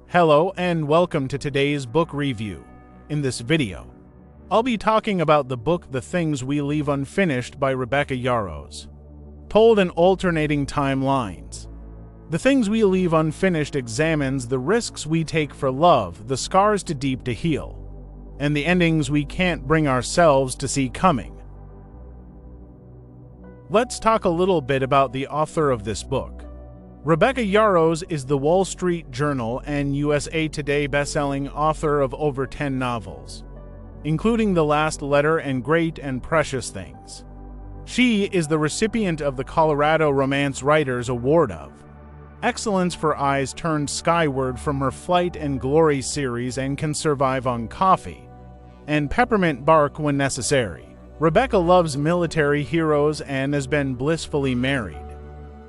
Hello and welcome to today's book review. In this video, I'll be talking about the book The Things We Leave Unfinished by Rebecca Yarros. Told in alternating timelines, The Things We Leave Unfinished examines the risks we take for love, the scars too deep to heal, and the endings we can't bring ourselves to see coming. Let's talk a little bit about the author of this book. Rebecca Yarros is the Wall Street Journal and USA Today bestselling author of over 10 novels, including The Last Letter and Great and Precious Things. She is the recipient of the Colorado Romance Writers Award of Excellence for Eyes Turned Skyward from her Flight and Glory series and can survive on coffee and peppermint bark when necessary. Rebecca loves military heroes and has been blissfully married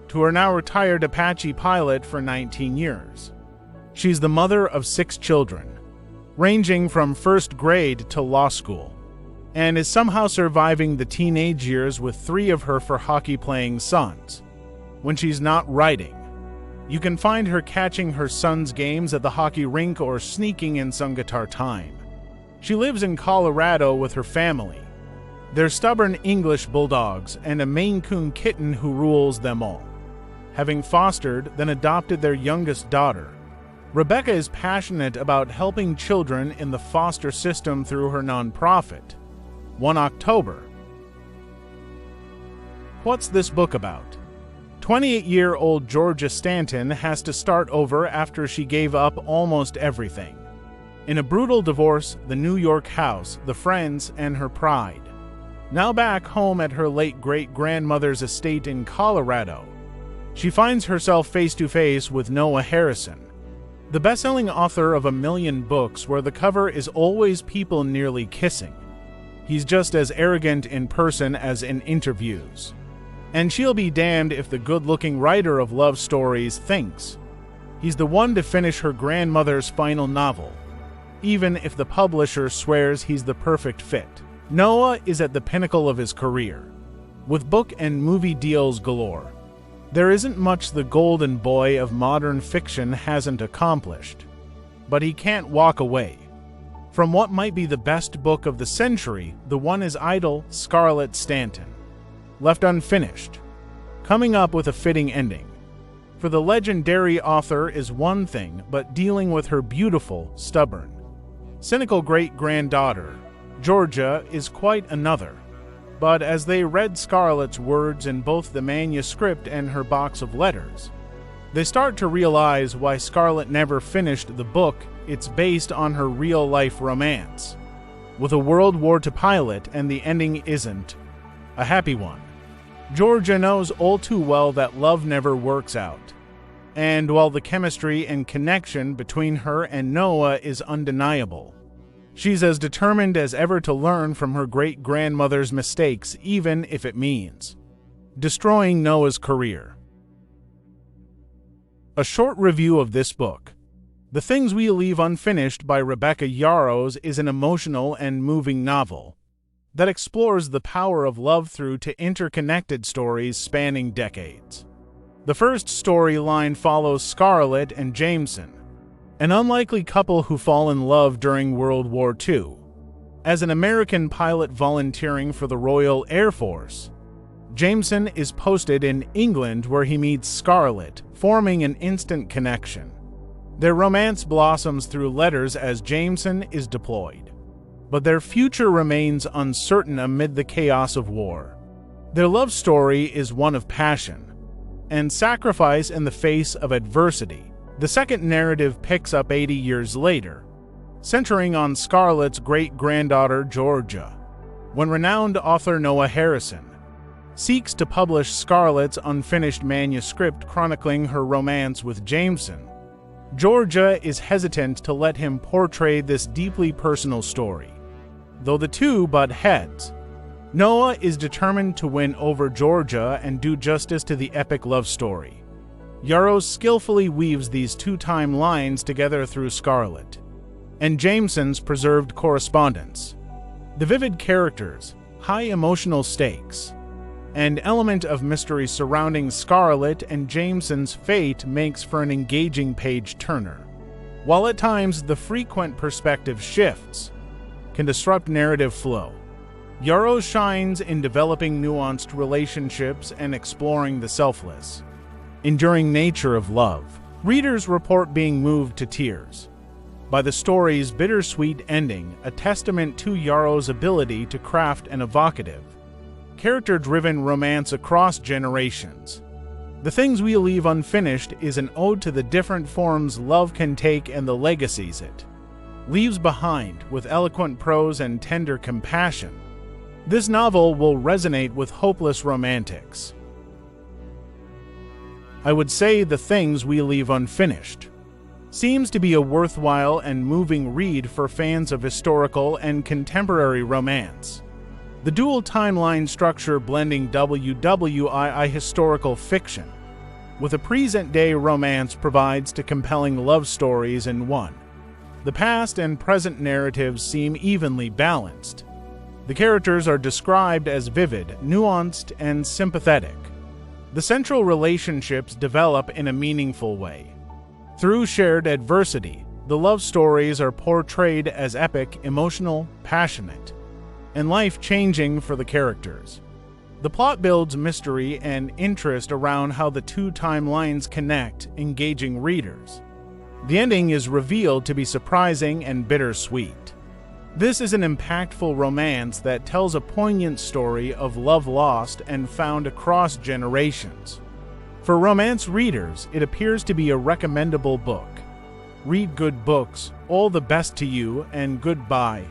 to her now retired Apache pilot for 19 years. She's the mother of 6 children, ranging from first grade to law school, and is somehow surviving the teenage years with 3 of her hockey-playing sons. When she's not writing, you can find her catching her sons' games at the hockey rink or sneaking in some guitar time. She lives in Colorado with her family, their stubborn English bulldogs, and a Maine Coon kitten who rules them all. Having fostered, then adopted their youngest daughter, Rebecca is passionate about helping children in the foster system through her nonprofit, One October. What's this book about? 28-year-old Georgia Stanton has to start over after she gave up almost everything. In a brutal divorce, the New York house, the friends, and her pride. Now back home at her late great-grandmother's estate in Colorado, she finds herself face-to-face with Noah Harrison, the best-selling author of 1 million books where the cover is always people nearly kissing. He's just as arrogant in person as in interviews. And she'll be damned if the good-looking writer of love stories thinks he's the one to finish her grandmother's final novel, even if the publisher swears he's the perfect fit. Noah is at the pinnacle of his career, with book and movie deals galore. There isn't much the golden boy of modern fiction hasn't accomplished, but he can't walk away from what might be the best book of the century. The one is idle Scarlett Stanton, left unfinished, coming up with a fitting ending. For the legendary author is one thing, but dealing with her beautiful, stubborn, cynical great-granddaughter, Georgia, is quite another. But as they read Scarlett's words in both the manuscript and her box of letters, they start to realize why Scarlett never finished the book. It's based on her real-life romance with a World War II pilot, and the ending isn't a happy one. Georgia knows all too well that love never works out, and while the chemistry and connection between her and Noah is undeniable, she's as determined as ever to learn from her great-grandmother's mistakes, even if it means destroying Noah's career. A short review of this book, The Things We Leave Unfinished by Rebecca Yarros, is an emotional and moving novel that explores the power of love through to interconnected stories spanning decades. The first storyline follows Scarlett and Jameson, an unlikely couple who fall in love during World War II. As an American pilot volunteering for the Royal Air Force, Jameson is posted in England where he meets Scarlett, forming an instant connection. Their romance blossoms through letters as Jameson is deployed, but their future remains uncertain amid the chaos of war. Their love story is one of passion and sacrifice in the face of adversity. The second narrative picks up 80 years later, centering on Scarlett's great-granddaughter Georgia, when renowned author Noah Harrison seeks to publish Scarlett's unfinished manuscript chronicling her romance with Jameson. Georgia is hesitant to let him portray this deeply personal story, though the two butt heads. Noah is determined to win over Georgia and do justice to the epic love story. Yarros skillfully weaves these two timelines together through Scarlett and Jameson's preserved correspondence. The vivid characters, high emotional stakes, and element of mystery surrounding Scarlett and Jameson's fate makes for an engaging page-turner. While at times the frequent perspective shifts can disrupt narrative flow, Yarros shines in developing nuanced relationships and exploring the selfless, enduring nature of love. Readers report being moved to tears by the story's bittersweet ending, a testament to Yarros' ability to craft an evocative, character-driven romance across generations. The Things We Leave Unfinished is an ode to the different forms love can take and the legacies it leaves behind, with eloquent prose and tender compassion. This novel will resonate with hopeless romantics. I would say The Things We Leave Unfinished seems to be a worthwhile and moving read for fans of historical and contemporary romance. The dual timeline structure blending WWII historical fiction with a present-day romance provides two compelling love stories in one. The past and present narratives seem evenly balanced. The characters are described as vivid, nuanced, and sympathetic. The central relationships develop in a meaningful way. Through shared adversity, the love stories are portrayed as epic, emotional, passionate, and life-changing for the characters. The plot builds mystery and interest around how the two timelines connect, engaging readers. The ending is revealed to be surprising and bittersweet. This is an impactful romance that tells a poignant story of love lost and found across generations. For romance readers, it appears to be a recommendable book. Read good books, all the best to you, and goodbye.